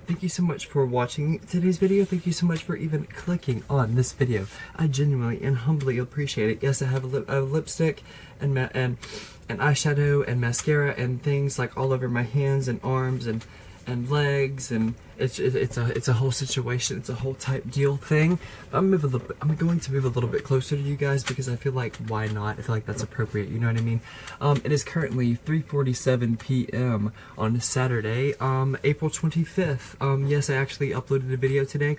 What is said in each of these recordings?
thank you so much for watching today's video. Thank you so much for even clicking on this video. I genuinely and humbly appreciate it. Yes, I have a lipstick and eyeshadow and mascara and things like all over my hands and arms and legs, and it's a whole situation. It's a whole type deal thing. I'm going to move a little bit closer to you guys because I feel like, why not? I feel like that's appropriate, you know what I mean? It is currently 3:47 p.m. on Saturday, April 25th. Yes, I actually uploaded a video today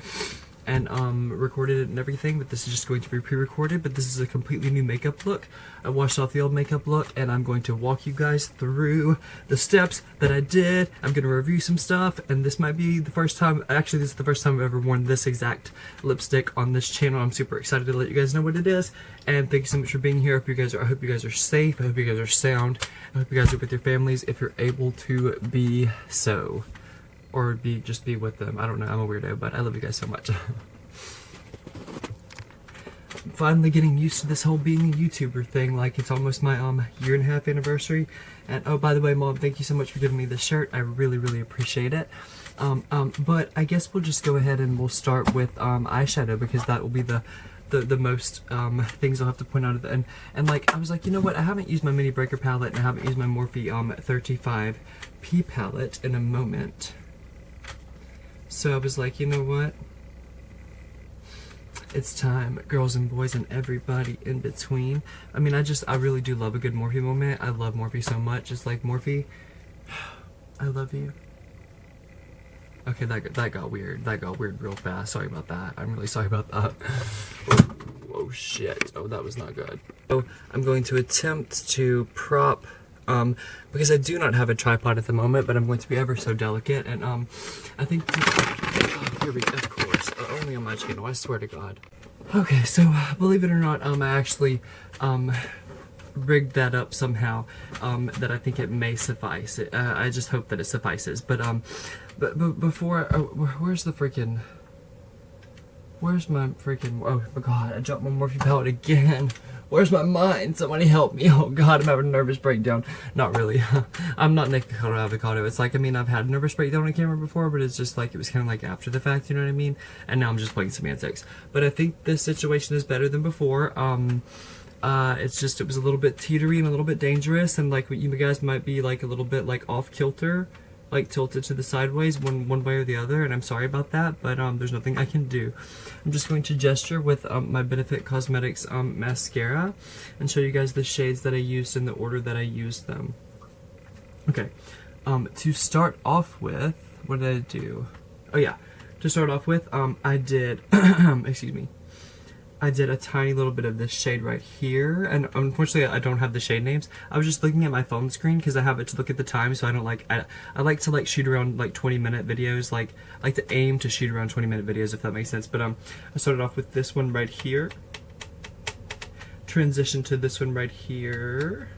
and recorded it and everything, but this is just going to be pre-recorded. But this is a completely new makeup look. I washed off the old makeup look, and I'm going to walk you guys through the steps that I did. I'm going to review some stuff, and this might be the first time, actually this is the first time I've ever worn this exact lipstick on this channel. I'm super excited to let you guys know what it is, and thank you so much for being here. I hope you guys are safe. I hope you guys are sound. I hope you guys are with your families if you're able to be so. Or just be with them. I don't know, I'm a weirdo, but I love you guys so much. I'm finally getting used to this whole being a YouTuber thing. Like, it's almost my 1.5-year anniversary. And oh, by the way, Mom, thank you so much for giving me this shirt. I really, really appreciate it. But I guess we'll just go ahead and we'll start with eyeshadow, because that will be the most things I'll have to point out at the end. And like, I was like, you know what, I haven't used my Mini Breaker palette, and I haven't used my Morphe 35P palette in a moment. So I was like, you know what? It's time, girls and boys and everybody in between. I mean, I really do love a good Morphe moment. I love Morphe so much. It's like, Morphe, I love you. Okay, that got weird. That got weird real fast. Sorry about that. I'm really sorry about that. Oh shit. Oh, that was not good. So I'm going to attempt to prop, because I do not have a tripod at the moment, but I'm going to be ever so delicate, and I think, here we go, of course, only on my channel, I swear to God. Okay, so believe it or not, I actually rigged that up somehow, that I think it may suffice. I just hope that it suffices, but before, where's my freaking, oh my God, I dropped my Morphe palette again. Where's my mind? Somebody help me. Oh God, I'm having a nervous breakdown. Not really. I'm not Nick the Avocado. It's like, I mean, I've had a nervous breakdown on camera before, but it's just like, it was kind of like after the fact, you know what I mean? And now I'm just playing semantics. But I think this situation is better than before. It's just, it was a little bit teetery and a little bit dangerous, and like, you guys might be like a little bit like off kilter, like tilted to the sideways one way or the other, and I'm sorry about that, but there's nothing I can do. I'm just going to gesture with my Benefit Cosmetics mascara and show you guys the shades that I used in the order that I used them. Okay, to start off with, what did I do? Oh yeah, to start off with, I did, excuse me, I did a tiny little bit of this shade right here, and unfortunately I don't have the shade names. I was just looking at my phone screen because I have it to look at the time, so I don't like, I like to like shoot around like 20-minute videos, like I like to aim to shoot around 20-minute videos, if that makes sense. But I started off with this one right here, transitioned to this one right here,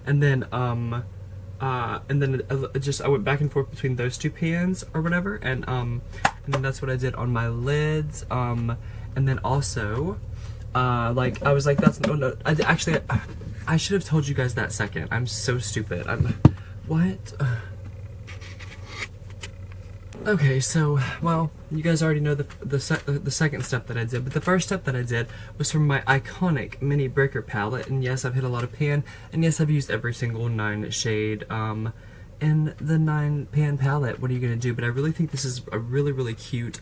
and then I went back and forth between those two pans or whatever, and then that's what I did on my lids. And then also, like, I was like, that's, no, I should have told you guys that second. I'm so stupid. What? Okay, so, well, you guys already know the second step that I did, but the first step that I did was from my iconic Mini Breaker palette, and yes, I've hit a lot of pan, and yes, I've used every single 9 shade, in the 9 pan palette. What are you gonna do? But I really think this is a really, really cute,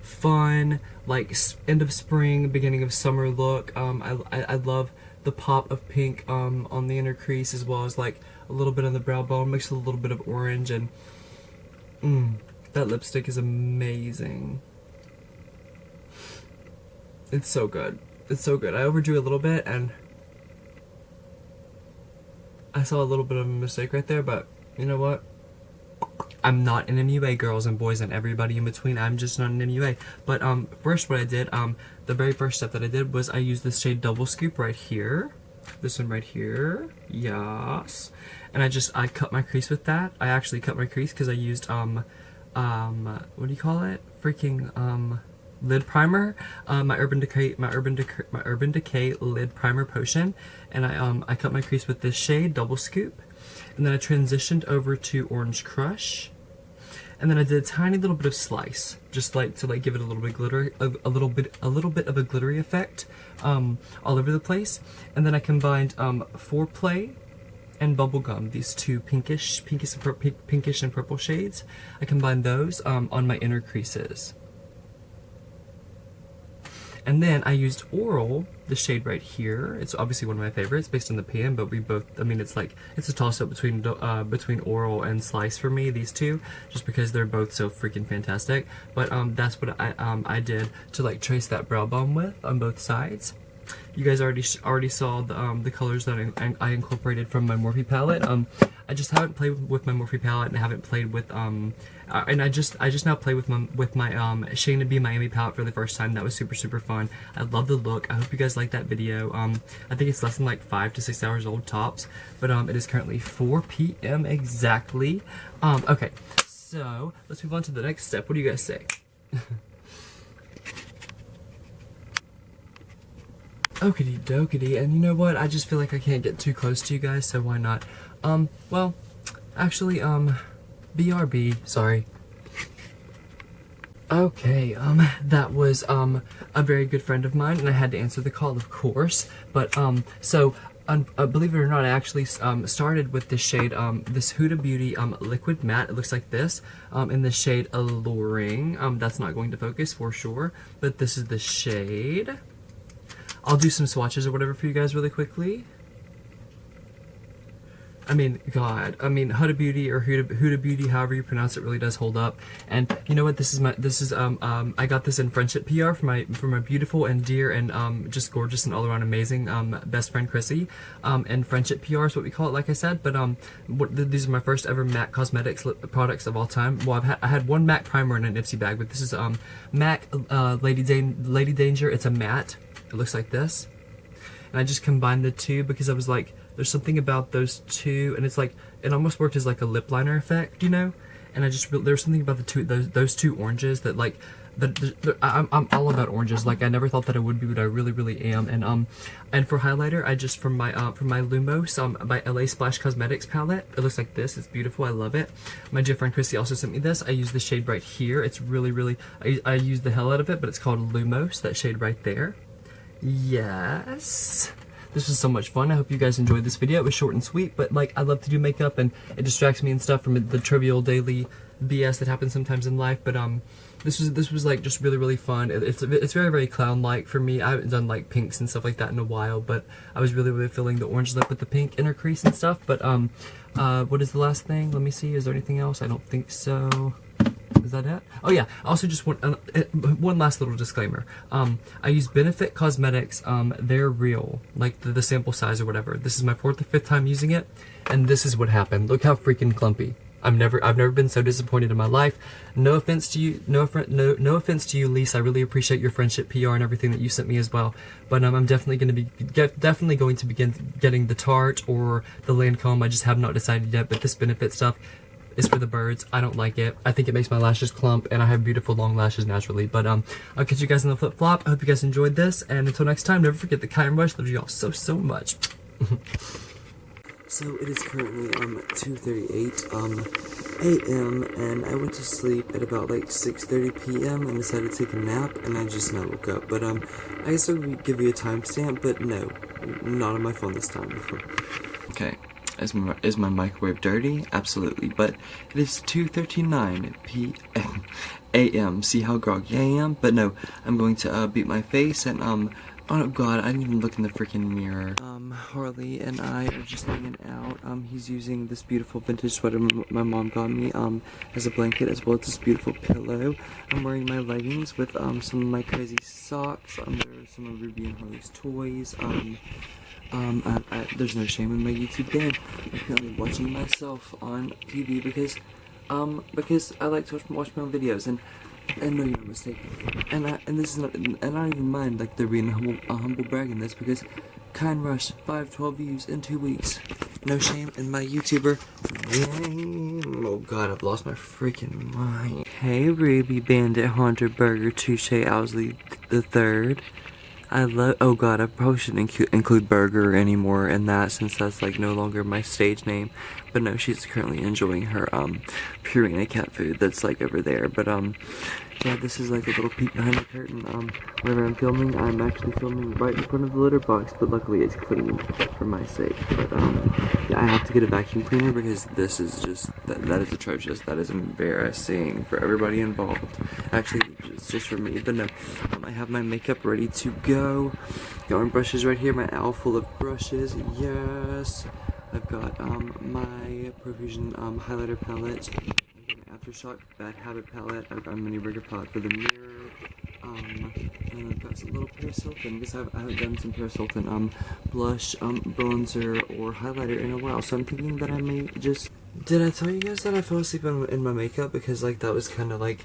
fun, like end of spring, beginning of summer look. I love the pop of pink on the inner crease, as well as like a little bit on the brow bone mixed with a little bit of orange, and that lipstick is amazing. It's so good. It's so good. I overdrew a little bit, and I saw a little bit of a mistake right there, but you know what? I'm not an MUA, girls and boys and everybody in between. I'm just not an MUA. But first what I did, the very first step that I did was I used this shade Double Scoop right here. This one right here. Yes. And I cut my crease with that. I actually cut my crease because I used what do you call it? Freaking lid primer. My Urban Decay lid primer potion. And I cut my crease with this shade Double Scoop. And then I transitioned over to Orange Crush. And then I did a tiny little bit of slice, just like to like give it a little bit glitter, a little bit of a glittery effect, all over the place. And then I combined Foreplay and Bubblegum, these two pinkish and purple shades. I combined those on my inner creases. And then I used Oral, the shade right here. It's obviously one of my favorites based on the PM, but we both, I mean, it's like, it's a toss-up between Oral and Slice for me, these two, just because they're both so freaking fantastic. But that's what I did to like trace that brow bone with on both sides. You guys already saw the colors that I incorporated from my Morphe palette. I just haven't played with my Morphe palette, and I haven't played with and I just now play with my Shayna B Miami palette for the first time. That was super fun. I love the look. I hope you guys like that video. I think it's less than like 5 to 6 hours old tops, but it is currently 4 p.m. exactly. Okay, so let's move on to the next step. What do you guys say? Okey dokey, and you know what? I just feel like I can't get too close to you guys, so why not? Well, actually, BRB, sorry. Okay, that was, a very good friend of mine, and I had to answer the call, of course, but, believe it or not, I actually, started with this shade, this Huda Beauty, Liquid Matte. It looks like this, in the shade Alluring. That's not going to focus for sure, but this is the shade. I'll do some swatches or whatever for you guys really quickly. I mean, God, I mean, Huda Beauty or Huda Beauty, however you pronounce it, really does hold up. And you know what? This is I got this in Friendship PR from my beautiful and dear and just gorgeous and all around amazing best friend Chrissy. And Friendship PR is what we call it, like I said. But these are my first ever MAC Cosmetics products of all time. Well, I had one MAC primer in an Ipsy bag, but this is MAC Lady Danger. It's a matte. It looks like this, and I just combined the two because I was like, there's something about those two, and it's like, it almost worked as like a lip liner effect, you know. And I just, there's something about the two, those two oranges that like, I'm all about oranges. Like I never thought that I would be, but I really am. And for highlighter, I just from my Lumos by LA Splash Cosmetics palette. It looks like this. It's beautiful. I love it. My dear friend Chrissy also sent me this. I use the shade right here. It's really I use the hell out of it, but it's called Lumos. That shade right there. Yes. This was so much fun. I hope you guys enjoyed this video. It was short and sweet, but like I love to do makeup and it distracts me and stuff from the trivial daily BS that happens sometimes in life. But this was like just really fun. It's very clown-like for me. I haven't done like pinks and stuff like that in a while, but I was really feeling the orange lip with the pink inner crease and stuff. But what is the last thing? Let me see. Is there anything else? I don't think so. Is that it? Oh yeah, I also just want one last little disclaimer. I use Benefit Cosmetics, they're real, like the sample size or whatever. This is my 4th or 5th time using it, and this is what happened. Look how freaking clumpy. I've never been so disappointed in my life. No offense to you, no offense to you, Lise. I really appreciate your friendship PR and everything that you sent me as well. But I'm definitely going to begin getting the Tarte or the Lancome. I just have not decided yet. But this Benefit stuff is for the birds. I don't like it. I think it makes my lashes clump, and I have beautiful long lashes naturally. But I'll catch you guys in the flip flop. I hope you guys enjoyed this, and until next time, never forget that Kind Rush loves you all so much. So it is currently 2:38 a.m. and I went to sleep at about like 6:30 p.m. and decided to take a nap, and I just now woke up. But I guess I would give you a timestamp, but no, not on my phone this time. Okay. Is my microwave dirty? Absolutely, but it is 2:39 p.m. a.m. See how groggy I am? But no, I'm going to beat my face and oh god, I didn't even look in the freaking mirror. Harley and I are just hanging out. He's using this beautiful vintage sweater my mom got me as a blanket, as well as this beautiful pillow. I'm wearing my leggings with some of my crazy socks. There are some of Ruby and Harley's toys. There's no shame in my YouTube game. I'm currently watching myself on TV because I like to watch my own videos, and no, you're not mistaken. And this is not, and I don't even mind like there being a humble brag in this, because Kind Rush 512 views in 2 weeks. No shame in my YouTuber game. Oh god, I've lost my freaking mind. Hey Ruby Bandit Haunter Burger Touche Owsley the Third. I love, oh god, I probably shouldn't include burger anymore in that, since that's like no longer my stage name. But no, she's currently enjoying her Purina cat food that's like over there. But yeah, this is like a little peek behind the curtain. Whenever I'm filming, I'm actually filming right in front of the litter box, but luckily it's clean for my sake. But yeah, I have to get a vacuum cleaner because this is just, that is atrocious. That is embarrassing for everybody involved. Actually, it's just for me. But no, I have my makeup ready to go. Got my brushes right here, my owl full of brushes, yes. I've got my Profusion highlighter palette. Aftershock Bad Habit palette. I've got a mini rigger palette for the mirror. And I've got some little Paris Hilton because I haven't done some Paris Hilton blush, bronzer, or highlighter in a while. So I'm thinking that I may just. Did I tell you guys that I fell asleep in my makeup? Because like that was kind of like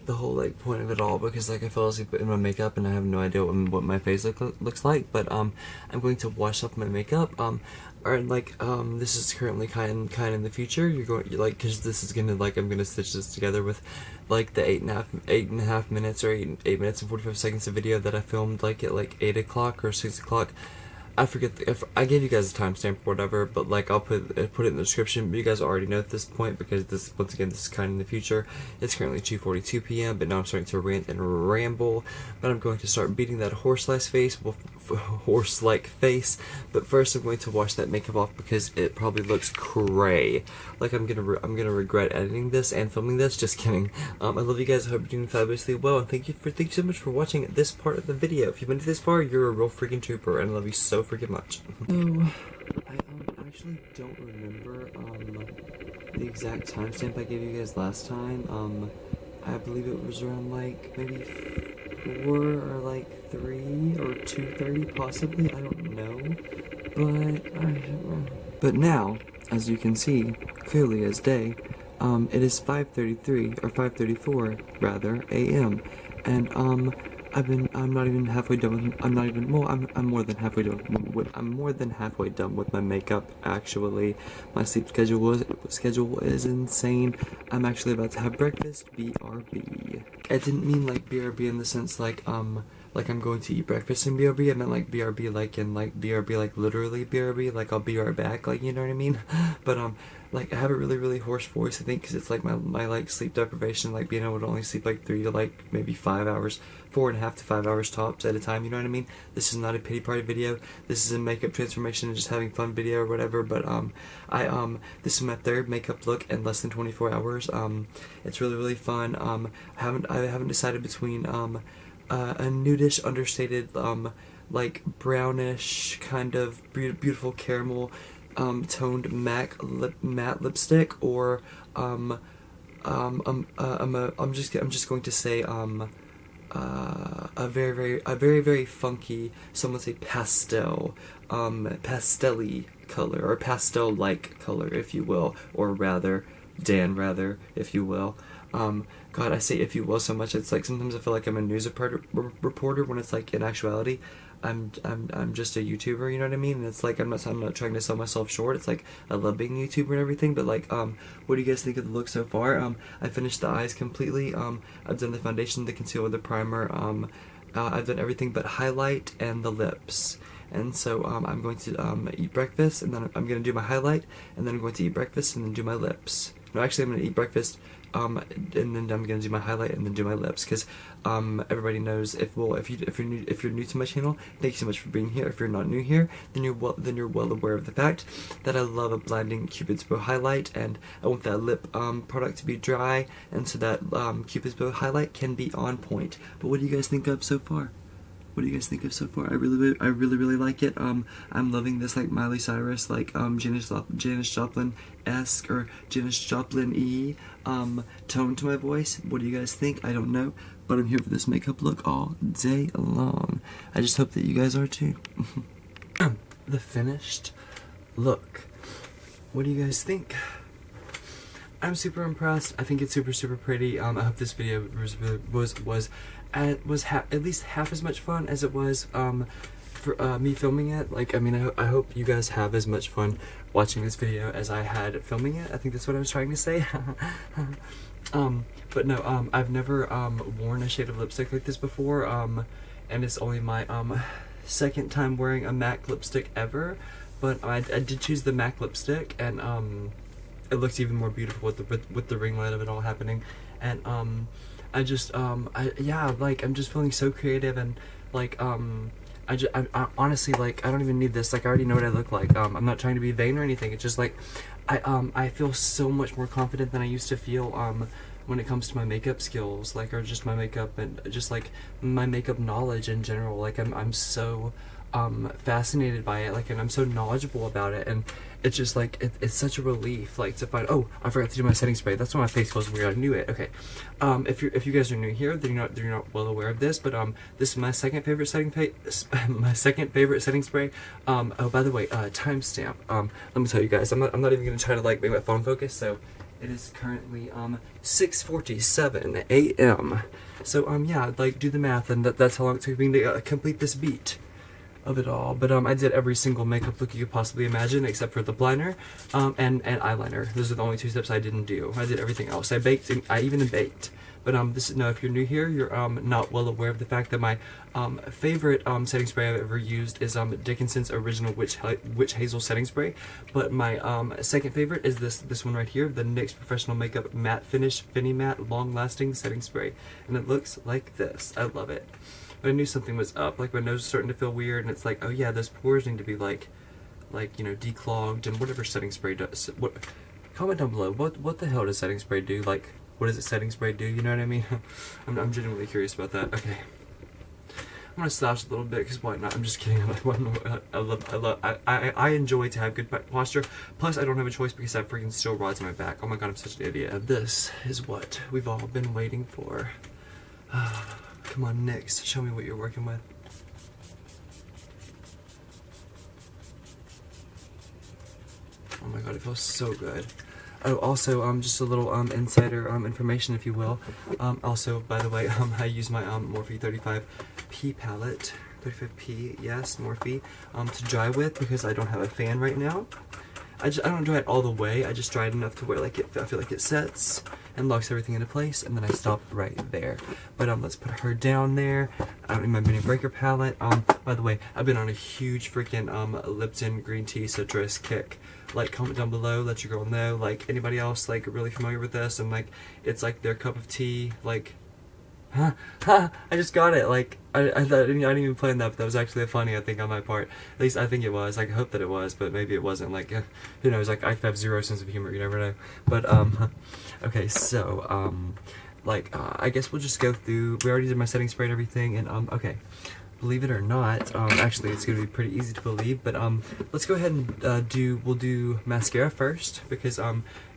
the whole like point of it all, because like I fell asleep in my makeup and I have no idea what my face looks like. But I'm going to wash off my makeup. Or like this is currently kind in the future. You're going like, because this is gonna like, I'm gonna stitch this together with like the 8.5 minutes or 8 minutes and 45 seconds of video that I filmed like at like 8 o'clock or 6 o'clock. I forget if I gave you guys a timestamp or whatever, but like I'll put it in the description. But you guys already know at this point, because this, once again, this is kind of in the future. It's currently 2:42 p.m. but now I'm starting to rant and ramble. But I'm going to start beating that horse-like face. But first, I'm going to wash that makeup off because it probably looks cray. Like I'm gonna regret editing this and filming this. Just kidding. I love you guys. I hope you're doing fabulously well, and thank you so much for watching this part of the video. If you've been this far, you're a real freaking trooper, and I love you so freaking much. Oh, I actually don't remember the exact timestamp I gave you guys last time. I believe it was around like maybe 4 or like 3 or 2:30 possibly. I don't know, but now, as you can see clearly as day, it is 5:33 or 5:34 rather a.m. and I'm not even halfway done with, I'm more than halfway done with my makeup, actually. My sleep schedule is insane. I'm actually about to have breakfast, BRB. I didn't mean like BRB in the sense like I'm going to eat breakfast in BRB. I meant like BRB like in like BRB like literally BRB, like I'll be right back, like, you know what I mean? But like I have a really hoarse voice, I think, because it's like my like sleep deprivation, like being able to only sleep like 3 to like maybe 5 hours, 4.5 to 5 hours tops at a time, you know what I mean? This is not a pity party video. This is a makeup transformation and just having fun video or whatever. But this is my 3rd makeup look in less than 24 hours. It's really fun. I haven't decided between a nudish, understated, like brownish kind of beautiful caramel toned matte lipstick, or I'm just going to say a very funky, some would say pastel, pastel-y color, or pastel-like color, if you will, or rather, if you will. God, I say if you will so much, it's like sometimes I feel like I'm a news reporter when it's like in actuality I'm just a YouTuber, you know what I mean? And it's like I'm not trying to sell myself short. It's like I love being a YouTuber and everything, but like what do you guys think of the look so far? I finished the eyes completely. I've done the foundation, the concealer, the primer. I've done everything but highlight and the lips. And so I'm going to eat breakfast, and then I'm going to do my highlight, and then I'm going to eat breakfast and then do my lips. No, actually I'm going to eat breakfast, and then I'm going to do my highlight and then do my lips, because everybody knows, if you're new to my channel, thank you so much for being here. If you're not new here, then you're well aware of the fact that I love a blinding Cupid's Bow highlight, and I want that lip product to be dry, and so that Cupid's Bow highlight can be on point. But what do you guys think of so far? What do you guys think of so far? I really like it. I'm loving this like Miley Cyrus, like Janis Joplin-esque or Janis Joplin-y tone to my voice. What do you guys think? I don't know, but I'm here for this makeup look all day long. I just hope that you guys are too. The finished look. What do you guys think? I'm super impressed. I think it's super pretty. I hope this video was at least half as much fun as it was for me filming it. Like, I mean, I hope you guys have as much fun watching this video as I had filming it. I think that's what I was trying to say. But no, I've never worn a shade of lipstick like this before, and it's only my 2nd time wearing a MAC lipstick ever. But I did choose the MAC lipstick, and it looks even more beautiful with the ring light of it all happening. And I just yeah, like I'm just feeling so creative, and like I honestly, like, I don't even need this. Like, I already know what I look like. I'm not trying to be vain or anything. It's just like I feel so much more confident than I used to feel when it comes to my makeup skills, like, or just my makeup and just like my makeup knowledge in general. Like, I'm so fascinated by it, like, and I'm so knowledgeable about it, and it's just like it's such a relief, like, to find. Oh, I forgot to do my setting spray. That's why my face feels weird. I knew it. Okay, if you guys are new here, then you're not well aware of this, but this is my second favorite setting spray. Oh, by the way, timestamp. Let me tell you guys. I'm not even gonna try to like make my phone focus. So it is currently 6:47 a.m. So yeah, like, do the math, and that's how long it took me to complete this beat of it all. But I did every single makeup look you could possibly imagine, except for the liner and eyeliner. Those are the only two steps I didn't do. I did everything else. I baked, and I even baked. But this, no, if you're new here, you're not well aware of the fact that my favorite setting spray I've ever used is Dickinson's original Witch Hazel setting spray. But my second favorite is this one right here, the NYX Professional Makeup Matte Finish Fini Matte Long Lasting Setting Spray, and it looks like this. I love it. But I knew something was up. Like, my nose was starting to feel weird, and it's like, oh yeah, those pores need to be like you know, declogged, and whatever setting spray does. What? Comment down below. What the hell does setting spray do? Like, what does a setting spray do? You know what I mean? I'm genuinely curious about that. Okay, I'm gonna slouch a little bit, because why not? I'm just kidding. I enjoy to have good posture. Plus, I don't have a choice because I have freaking steel rods in my back. Oh my god, I'm such an idiot. And this is what we've all been waiting for. Come on, NYX, show me what you're working with. Oh my god, it feels so good. Oh, also, just a little insider information, if you will. Also, by the way, I use my Morphe 35P palette, 35P, yes, Morphe, to dry with, because I don't have a fan right now. I don't dry it all the way. I just dry it enough to where, like, I feel like it sets and locks everything into place, and then I stop right there. But let's put her down there. I don't need my mini breaker palette. By the way, I've been on a huge freaking Lipton green tea citrus kick. Like, comment down below, let your girl know. Like, anybody else like really familiar with this, and like it's like their cup of tea. Like, I just got it. Like, I didn't even plan that, but that was actually funny, I think, on my part. At least I think it was. I hope that it was, but maybe it wasn't. Like, who knows? Like, I could have zero sense of humor. You never know. But okay, so like, I guess we'll just go through. We already did my setting spray and everything, and okay. Believe it or not, actually it's gonna be pretty easy to believe, but let's go ahead and we'll do mascara first, because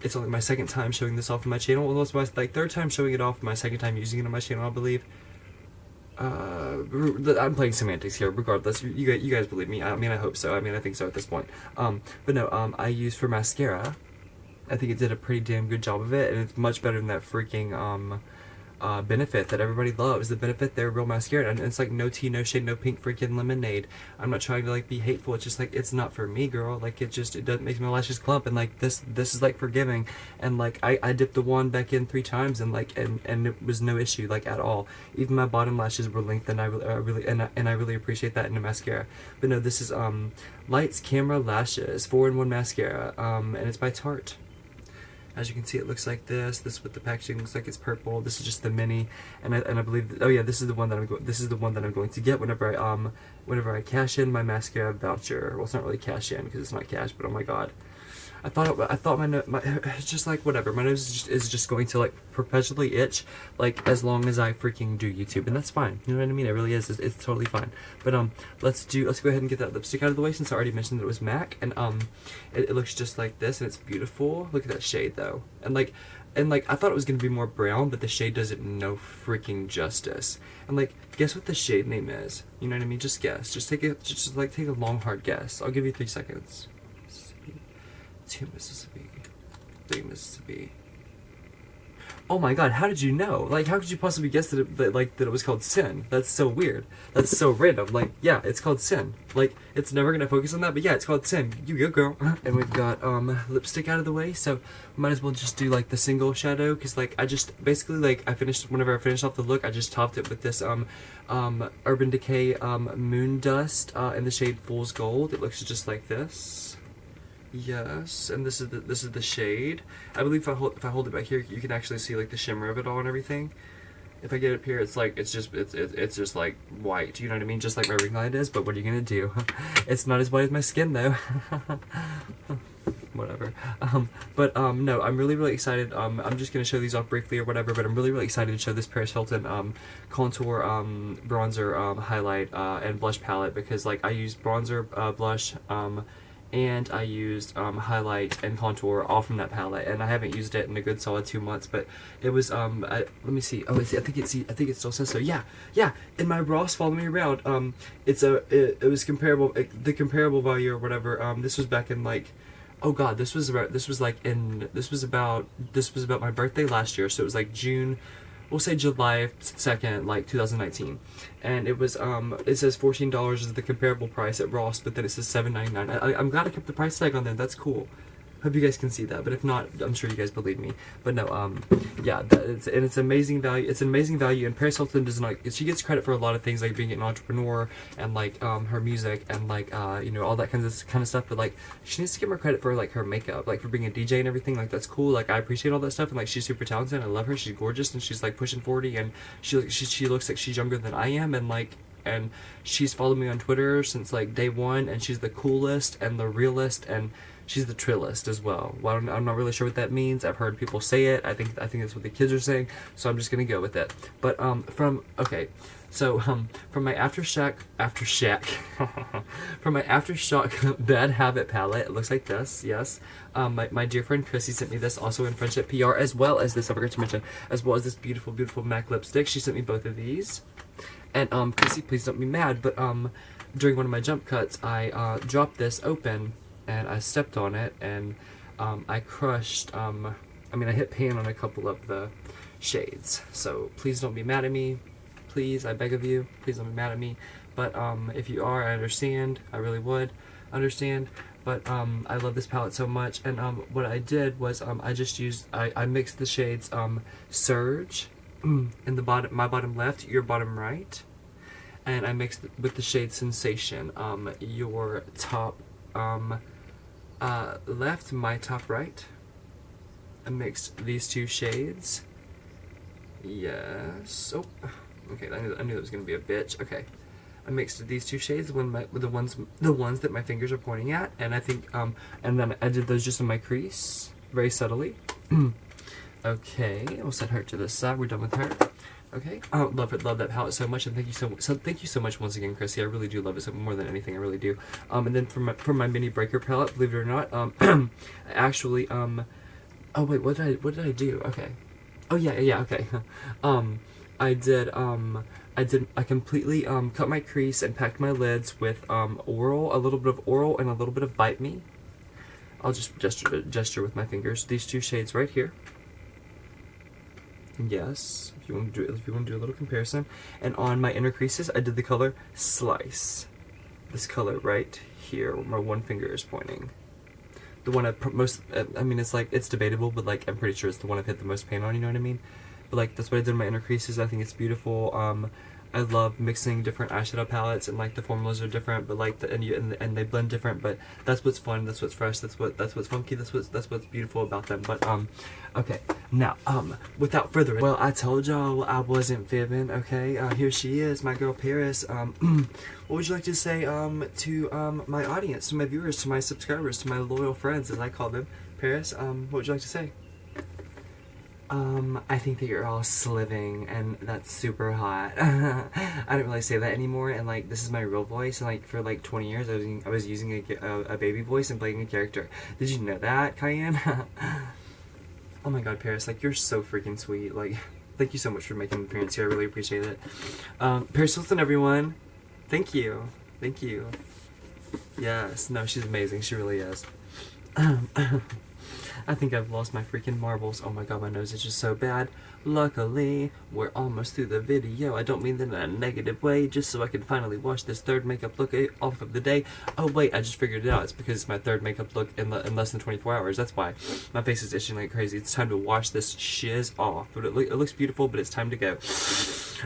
it's only my second time showing this off on my channel. Well, it's my third time showing it off, my second time using it on my channel, I believe. I'm playing semantics here, regardless. You guys believe me. I mean, I hope so. I mean, I think so at this point. But no, I used for mascara. I think it did a pretty damn good job of it, and it's much better than that freaking Benefit that everybody loves. The Benefit, they're real mascara, and it's like no tea, no shade, no pink freaking lemonade. I'm not trying to like be hateful. It's just like, it's not for me, girl. Like, it doesn't make my lashes clump, and like this is like forgiving, and like I dipped the wand back in 3 times, and like and it was no issue, like, at all. Even my bottom lashes were lengthened. I really appreciate that in a mascara. But no, this is Lights Camera Lashes 4-in-1 mascara, and it's by Tarte. As you can see, it looks like this. This with the packaging looks like it's purple. This is just the mini, and I believe. Oh yeah, this is the one that I'm going to get whenever I cash in my mascara voucher. Well, it's not really cash in because it's not cash, but oh my god, I thought my it's just like whatever. My nose is just going to like perpetually itch, like, as long as I freaking do YouTube, and that's fine. You know what I mean? It really is. It's totally fine. But let's go ahead and get that lipstick out of the way, since I already mentioned that it was MAC, and it looks just like this, and it's beautiful. Look at that shade though, and like I thought it was gonna be more brown, but the shade does it no freaking justice. And like, guess what the shade name is? You know what I mean? Just guess. Just take a long hard guess. I'll give you 3 seconds. 2 Mississippi, 3 Mississippi. Oh my god, how did you know? Like, how could you possibly guess that it was called Sin? That's so weird. That's so random. Like, yeah, it's called Sin. Like, it's never gonna focus on that, but yeah, it's called Sin. You go, girl. And we've got lipstick out of the way, so we might as well just do like the single shadow, because like I just basically, like, whenever I finished off the look, I just topped it with this Urban Decay Moon Dust in the shade Fool's Gold. It looks just like this. Yes, and this is the shade. I believe if I hold it back here, you can actually see like the shimmer of it all and everything. If I get it up here, it's like it's just like white. You know what I mean? Just like my ring light is. But what are you gonna do? It's not as white as my skin though. Whatever. No, I'm really excited. I'm just gonna show these off briefly or whatever, but I'm really excited to show this Paris Hilton contour bronzer highlight and blush palette, because like I used bronzer, blush, and I used highlight and contour all from that palette, and I haven't used it in a good solid 2 months. But it was let me see. Oh, I think it still says so. Yeah. In my Ross Follow Me Around, it was comparable. The comparable value or whatever. This was back in like. Oh God, this was about my birthday last year, so it was like June, we'll say July 2nd, like 2019, and it was it says $14 is the comparable price at Ross, but then it says $7.99. I'm glad I kept the price tag on there. That's cool. Hope you guys can see that, but if not, I'm sure you guys believe me. But no, yeah, it's amazing value. It's an amazing value, and Paris Hilton does not. She gets credit for a lot of things, like being an entrepreneur and like her music and like you know, all that kind of stuff. But like she needs to get more credit for like her makeup, like for being a DJ and everything. Like that's cool. Like I appreciate all that stuff, and like she's super talented. I love her. She's gorgeous, and she's like pushing 40, and she looks like she's younger than I am, and like. And she's followed me on Twitter since like day one, and she's the coolest and the realest, and she's the trillest as well. Well, I'm not really sure what that means. I've heard people say it. I think that's what the kids are saying, so I'm just gonna go with it. But from my Aftershock from my Aftershock Bad Habit palette, it looks like this. Yes, my dear friend Chrissy sent me this, also in Friendship PR, as well as this, I forgot to mention, as well as this beautiful MAC lipstick. She sent me both of these. And Chrissy, please don't be mad, but during one of my jump cuts, I dropped this open, and I stepped on it, and I crushed, I hit pan on a couple of the shades. So please don't be mad at me. Please, I beg of you, please don't be mad at me. But if you are, I understand. I really would understand. But I love this palette so much, and what I did was I mixed the shades Surge in the bottom, my bottom left, your bottom right, and I mixed it with the shade Sensation, your top left, my top right. I mixed these two shades. Yes. Oh, okay. I knew that was gonna be a bitch. Okay. I mixed these two shades with the ones that my fingers are pointing at, and I think and then I did those just in my crease, very subtly. Okay, we'll set her to this side. We're done with her. Okay. Oh, love that palette so much, and thank you so much once again, Chrissy. I really do love it so more than anything. I really do. And then for my mini breaker palette, believe it or not, actually oh wait, what did I do? Okay. Oh yeah, okay. I completely cut my crease and packed my lids with a little bit of Oral and a little bit of Bite Me. I'll just gesture with my fingers. These two shades right here. Yes, if you want to do a little comparison. And on my inner creases, I did the color Slice. This color right here, where my one finger is pointing. The one it's debatable, but like I'm pretty sure it's the one I've hit the most paint on. You know what I mean? But like that's what I did in my inner creases. I think it's beautiful. I love mixing different eyeshadow palettes, and like the formulas are different, but like and they blend different. But that's what's fun. That's what's fresh. That's what's funky. That's what's beautiful about them. But okay. Now without further ado, well, I told y'all I wasn't fibbing. Okay. Here she is, my girl Paris. What would you like to say to my audience, to my viewers, to my subscribers, to my loyal friends, as I call them? Paris, what would you like to say? I think that you're all sliving, and that's super hot. I don't really say that anymore, and like this is my real voice, and like for like 20 years I was using a baby voice and playing a character. Did you know that, Cayenne? Oh my god, Paris, like you're so freaking sweet. Like, thank you so much for making an appearance here. I really appreciate it. Paris Hilton, everyone. Thank you. Thank you. Yes, no, she's amazing. She really is. I think I've lost my freaking marbles. Oh my god, my nose is just so bad. Luckily, we're almost through the video. I don't mean that in a negative way, just so I can finally wash this third makeup look off of the day. Oh wait, I just figured it out. It's because it's my third makeup look in less than 24 hours. That's why. My face is itching like crazy. It's time to wash this shiz off. But it looks beautiful, but it's time to go.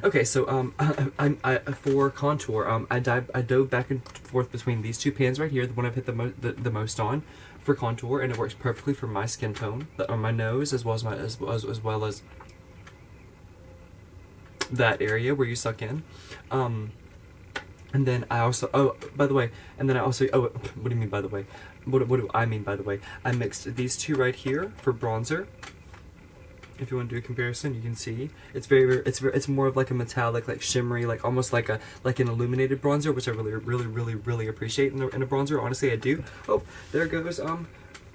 Okay, so I for contour, I dove back and forth between these two pans right here, the one I've hit the most on for contour, and it works perfectly for my skin tone, on my nose as well as as well as that area where you suck in. And then I also, oh, by the way, and then I also, oh, what do you mean by the way? What do I mean by the way? I mixed these two right here for bronzer. If you want to do a comparison, you can see it's more of like a metallic, like shimmery, like almost like an illuminated bronzer, which I really appreciate in a bronzer. Honestly, I do. Oh, there goes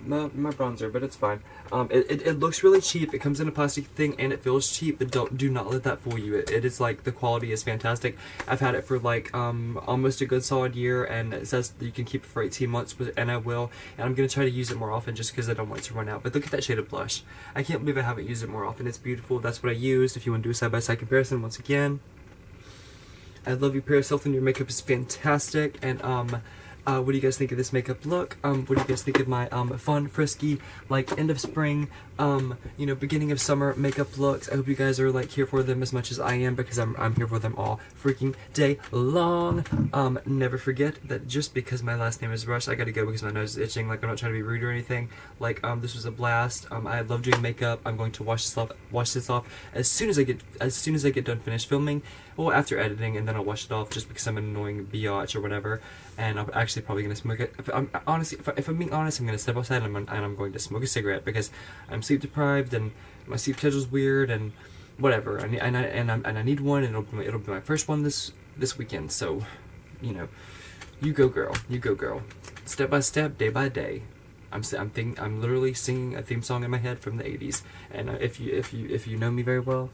my bronzer, but it's fine. It looks really cheap. It comes in a plastic thing and it feels cheap, but do not let that fool you. It is like, the quality is fantastic. I've had it for like almost a good solid year, and it says that you can keep it for 18 months, and I will. And I'm gonna try to use it more often just because I don't want it to run out. But look at that shade of blush. I can't believe I haven't used it more often. It's beautiful. That's what I used. If you want to do a side-by-side comparison, once again, I love you, Paris Hilton. Your makeup is fantastic, and what do you guys think of this makeup look? What do you guys think of my fun, frisky, like end of spring, you know, beginning of summer makeup looks? I hope you guys are like here for them as much as I am, because I'm here for them all freaking day long. Never forget that just because my last name is Rush, I gotta go because my nose is itching. Like, I'm not trying to be rude or anything. Like, this was a blast. I love doing makeup. I'm going to wash this off as soon as I get done finished filming. Well, after editing, and then I'll wash it off just because I'm an annoying biatch or whatever. And I'm actually probably gonna smoke it. If I'm being honest, I'm gonna step outside and I'm going to smoke a cigarette because I'm sleep deprived and my sleep schedule's weird and whatever. I need one, and it'll be my first one this weekend. So, you know, you go girl, step by step, day by day. I'm literally singing a theme song in my head from the 80s. And if you know me very well,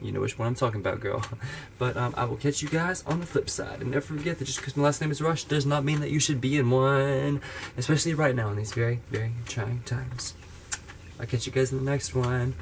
you know which one I'm talking about, girl. But I will catch you guys on the flip side. And never forget that just because my last name is Rush does not mean that you should be in one. Especially right now in these very, very trying times. I'll catch you guys in the next one.